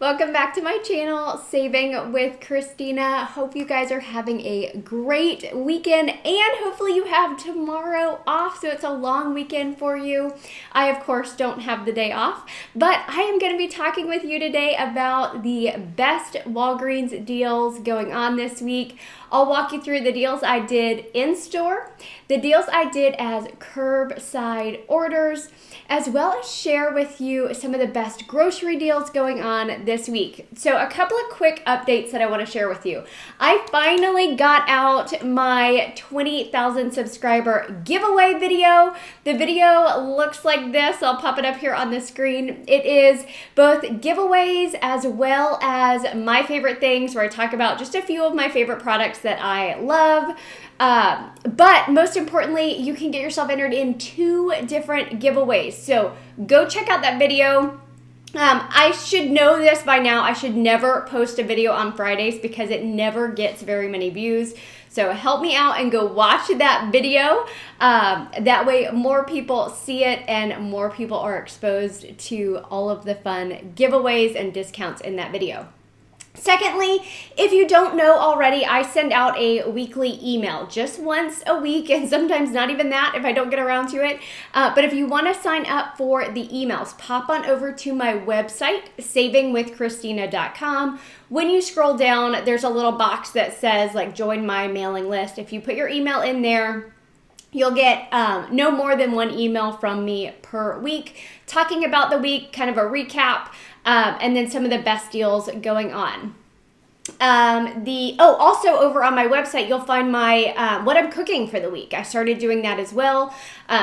Welcome back to my channel, Saving with Christina. Hope you guys are having a great weekend and hopefully you have tomorrow off, so it's a long weekend for you. I, of course, don't have the day off, but I am going to be talking with you today about the best Walgreens deals going on this week. I'll walk you through the deals I did in store, the deals I did as curbside orders, as well as share with you some of the best grocery deals going on this week. So a couple of quick updates that I want to share with you. I finally got out my 20,000 subscriber giveaway video. The video looks like this. I'll pop it up here on the screen. It is both giveaways as well as my favorite things, where I talk about just a few of my favorite products that I love. But most importantly, you can get yourself entered in 2 different giveaways. So go check out that video. I should know this by now. I should never post a video on Fridays because it never gets very many views. So help me out and go watch that video. That way more people see it and more people are exposed to all of the fun giveaways and discounts in that video. Secondly, if you don't know already, I send out a weekly email just once a week, and sometimes not even that if I don't get around to it. But if you want to sign up for the emails, pop on over to my website, savingwithchristina.com. When you scroll down, there's a little box that says like join my mailing list. If you put your email in there, you'll get no more than 1 email from me per week talking about the week, kind of a recap, and then some of the best deals going on. Also over on my website, you'll find my what I'm cooking for the week. I started doing that as well.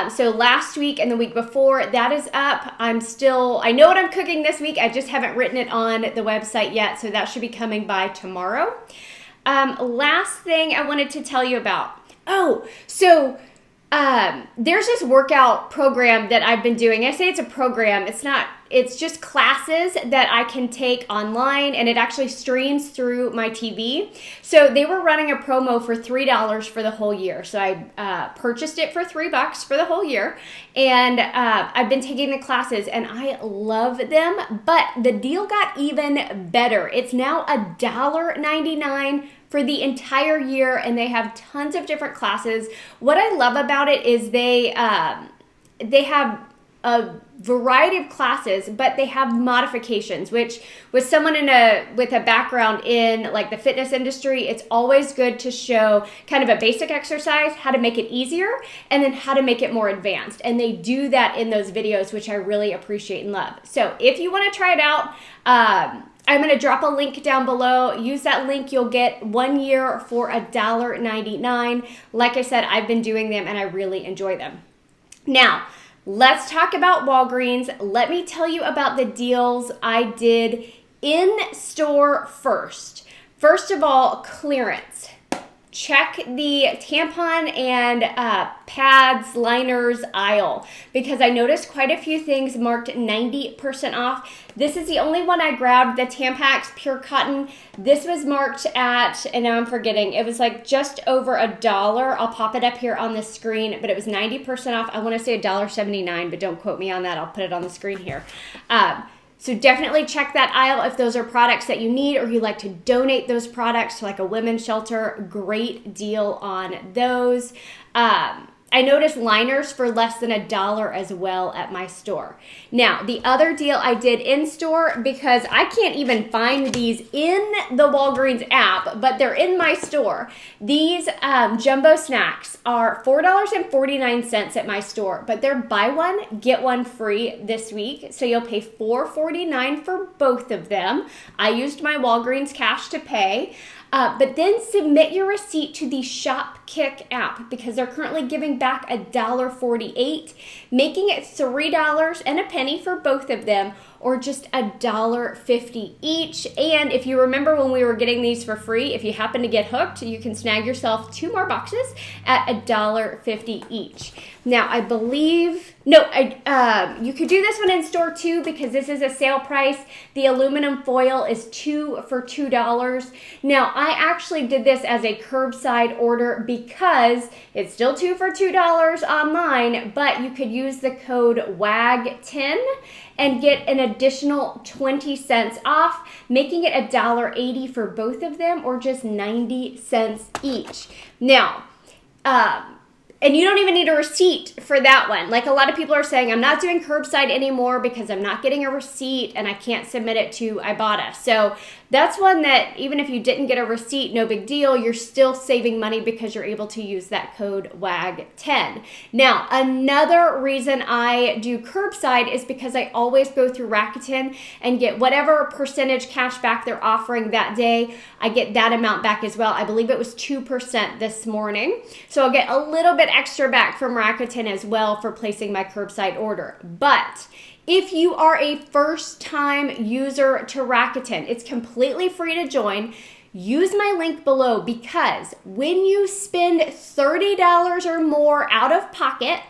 So last week and the week before, that is up. I know what I'm cooking this week. I just haven't written it on the website yet, so that should be coming by tomorrow. Last thing I wanted to tell you about. There's this workout program that I've been doing. I say it's a program. It's just classes that I can take online, and it actually streams through my TV. So they were running a promo for $3 for the whole year. So I purchased it for $3 for the whole year, and I've been taking the classes, and I love them. But the deal got even better. It's now $1.99 for the entire year, and they have tons of different classes. What I love about it is they have a variety of classes, but they have modifications, which with someone with a background in like the fitness industry, it's always good to show kind of a basic exercise, how to make it easier, and then how to make it more advanced. And they do that in those videos, which I really appreciate and love. So if you want to try it out, I'm going to drop a link down below. Use that link. You'll get 1 year for $1.99. Like I said, I've been doing them and I really enjoy them. Now, let's talk about Walgreens. Let me tell you about the deals I did in store first. First of all, clearance. Check the tampon and pads, liners aisle, because I noticed quite a few things marked 90% off. This is the only one I grabbed, the Tampax Pure Cotton. This was marked at, and now I'm forgetting, it was like just over $1. I'll pop it up here on the screen, but it was 90% off. I want to say $1.79, but don't quote me on that. I'll put it on the screen here. So definitely check that aisle if those are products that you need or you like to donate those products to like a women's shelter. Great deal on those. I noticed liners for less than $1 as well at my store. Now, the other deal I did in store, because I can't even find these in the Walgreens app, but they're in my store. These jumbo snacks are $4.49 at my store, but they're buy one, get one free this week. So you'll pay $4.49 for both of them. I used my Walgreens cash to pay. But then submit your receipt to the ShopKick app, because they're currently giving back $1.48, making it $3 and a penny for both of them, or just $1.50 each. And if you remember when we were getting these for free, if you happen to get hooked, you can snag yourself 2 more boxes at $1.50 each. Now, I believe, you could do this one in store too, because this is a sale price. The aluminum foil is 2 for $2. Now, I actually did this as a curbside order because it's still 2 for $2 online, but you could use the code WAG10 and get an additional 20 cents off, making it $1.80 for both of them, or just 90 cents each. Now, and you don't even need a receipt for that one. Like, a lot of people are saying, I'm not doing curbside anymore because I'm not getting a receipt and I can't submit it to Ibotta. So that's one that even if you didn't get a receipt, no big deal. You're still saving money because you're able to use that code WAG10. Now, another reason I do curbside is because I always go through Rakuten and get whatever percentage cash back they're offering that day. I get that amount back as well. I believe it was 2% this morning. So I'll get a little bit extra back from Rakuten as well for placing my curbside order. But if you are a first-time user to Rakuten, it's completely free to join. Use my link below, because when you spend $30 or more out of pocket,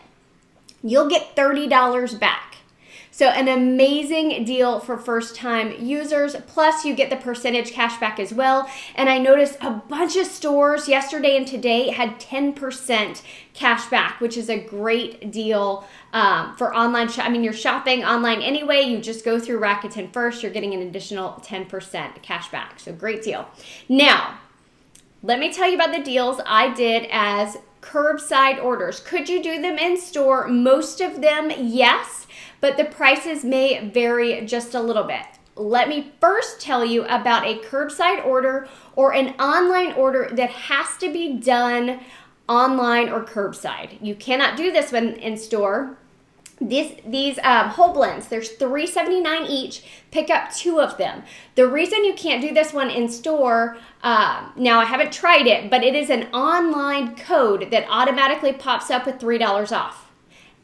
you'll get $30 back. So an amazing deal for first-time users. Plus, you get the percentage cash back as well. And I noticed a bunch of stores yesterday and today had 10% cash back, which is a great deal for online. I mean, you're shopping online anyway. You just go through Rakuten first. You're getting an additional 10% cash back. So great deal. Now, let me tell you about the deals I did as curbside orders. Could you do them in store? Most of them, yes, but the prices may vary just a little bit. Let me first tell you about a curbside order or an online order that has to be done online or curbside. You cannot do this one in store. These whole blends, there's $3.79 each. Pick up 2 of them. The reason you can't do this one in store, now I haven't tried it, but it is an online code that automatically pops up with $3 off.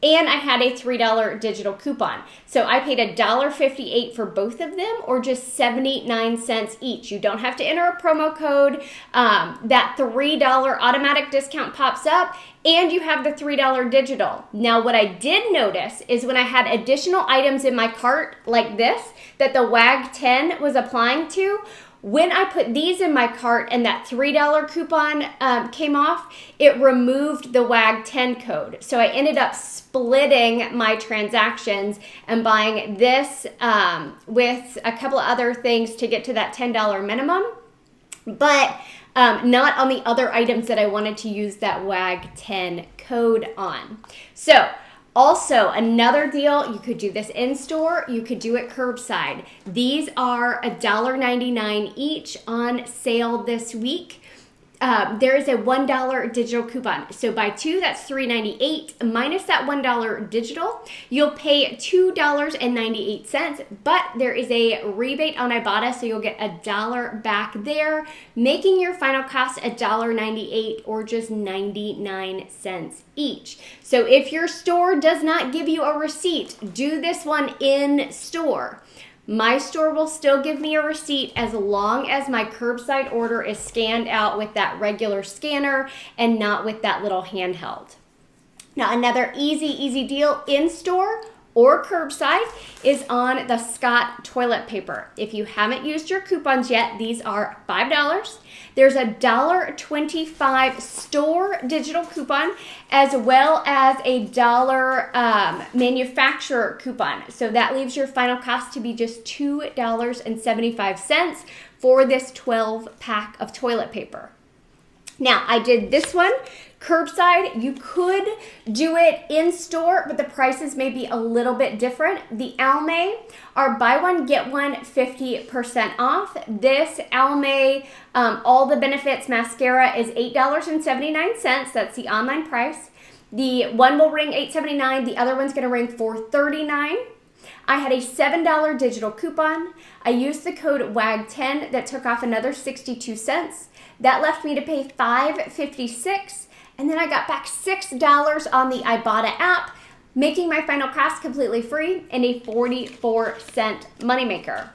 And I had a $3 digital coupon. So I paid $1.58 for both of them, or just 79 cents each. You don't have to enter a promo code. That $3 automatic discount pops up, and you have the $3 digital. Now, what I did notice is when I had additional items in my cart like this that the WAG10 was applying to, when I put these in my cart and that $3 coupon came off, it removed the WAG10 code. So I ended up splitting my transactions and buying this with a couple of other things to get to that $10 minimum, but not on the other items that I wanted to use that WAG10 code on. So, also, another deal, you could do this in store, you could do it curbside. These are $1.99 each on sale this week. There is a $1 digital coupon. So buy 2, that's $3.98 minus that $1 digital. You'll pay $2.98, but there is a rebate on Ibotta, so you'll get $1 back there, making your final cost $1.98 or just 99 cents each. So if your store does not give you a receipt, do this one in store. My store will still give me a receipt as long as my curbside order is scanned out with that regular scanner and not with that little handheld. Now, another easy deal in store or curbside is on the Scott toilet paper. If you haven't used your coupons yet, these are $5. There's a $1.25 store digital coupon, as well as a $1 manufacturer coupon. So that leaves your final cost to be just $2.75 for this 12-pack of toilet paper. Now, I did this one curbside. You could do it in store, but the prices may be a little bit different. The Almay are buy one, get one 50% off. This Almay, all the benefits mascara is $8.79. That's the online price. The one will ring $8.79. The other one's going to ring $4.39. I had a $7 digital coupon. I used the code WAG10 that took off another 62 cents. That left me to pay $5.56. And then I got back $6 on the Ibotta app, making my final cost completely free and a 44-cent moneymaker.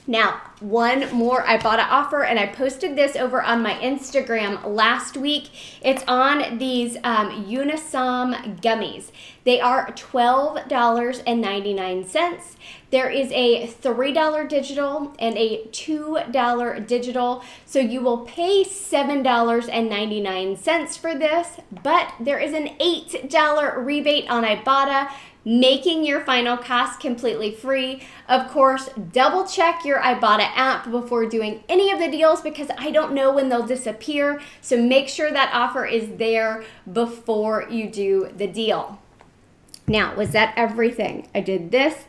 Now, one more Ibotta offer, and I posted this over on my Instagram last week. It's on these Unisom gummies. They are $12.99. There is a $3 digital and a $2 digital, so you will pay $7.99 for this, but there is an $8 rebate on Ibotta. making your final cost completely free. Of course, double check your Ibotta app before doing any of the deals because I don't know when they'll disappear. So make sure that offer is there before you do the deal. Now, was that everything? I did this,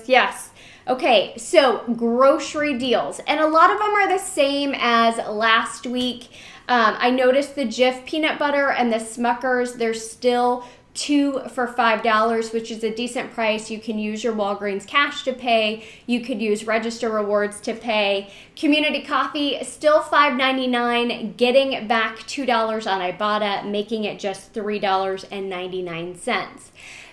yes. Okay, so grocery deals. And a lot of them are the same as last week. I noticed the Jif peanut butter and the Smuckers, they're still 2 for $5, which is a decent price. You can use your Walgreens cash to pay. You could use Register Rewards to pay. Community Coffee, still $5.99, getting back $2 on Ibotta, making it just $3.99.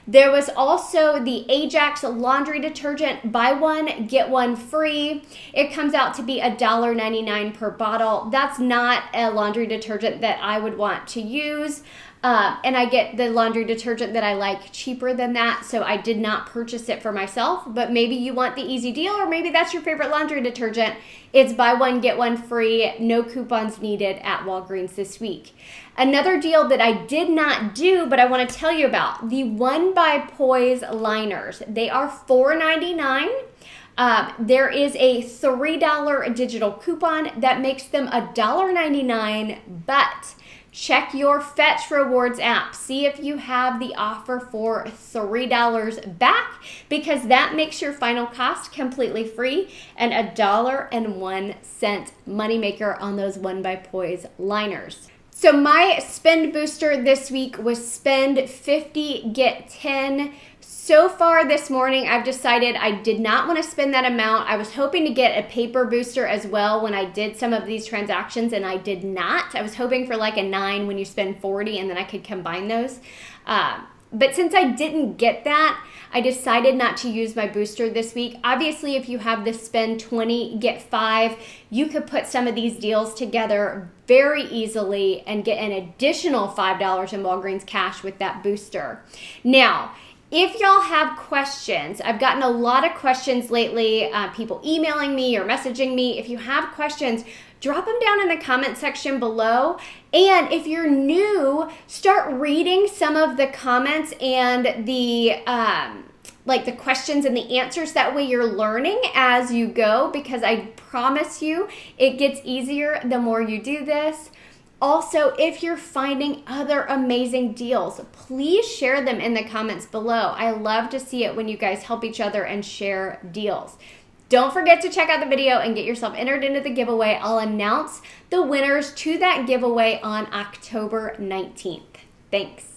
There was also the Ajax laundry detergent, buy one, get one free. It comes out to be $1.99 per bottle. That's not a laundry detergent that I would want to use. And I get the laundry detergent that I like cheaper than that, so I did not purchase it for myself, but maybe you want the easy deal, or maybe that's your favorite laundry detergent. It's buy one, get one free, no coupons needed at Walgreens this week. Another deal that I did not do, but I want to tell you about, the One by Poise liners. They are $4.99. There is a $3 digital coupon that makes them $1.99, but check your Fetch Rewards app. See if you have the offer for $3 back because that makes your final cost completely free and $1.01 moneymaker on those One by Poise liners. So my spend booster this week was spend 50, get 10. So far this morning, I've decided I did not want to spend that amount. I was hoping to get a paper booster as well when I did some of these transactions, and I did not. I was hoping for like a 9 when you spend 40, and then I could combine those. But since I didn't get that, I decided not to use my booster this week. Obviously, if you have the spend 20, get 5, you could put some of these deals together very easily and get an additional $5 in Walgreens cash with that booster. Now, if y'all have questions, I've gotten a lot of questions lately, people emailing me or messaging me. If you have questions, drop them down in the comment section below. And if you're new, start reading some of the comments and the the questions and the answers. That way you're learning as you go, because I promise you it gets easier the more you do this. Also, if you're finding other amazing deals, please share them in the comments below. I love to see it when you guys help each other and share deals. Don't forget to check out the video and get yourself entered into the giveaway. I'll announce the winners to that giveaway on October 19th. Thanks.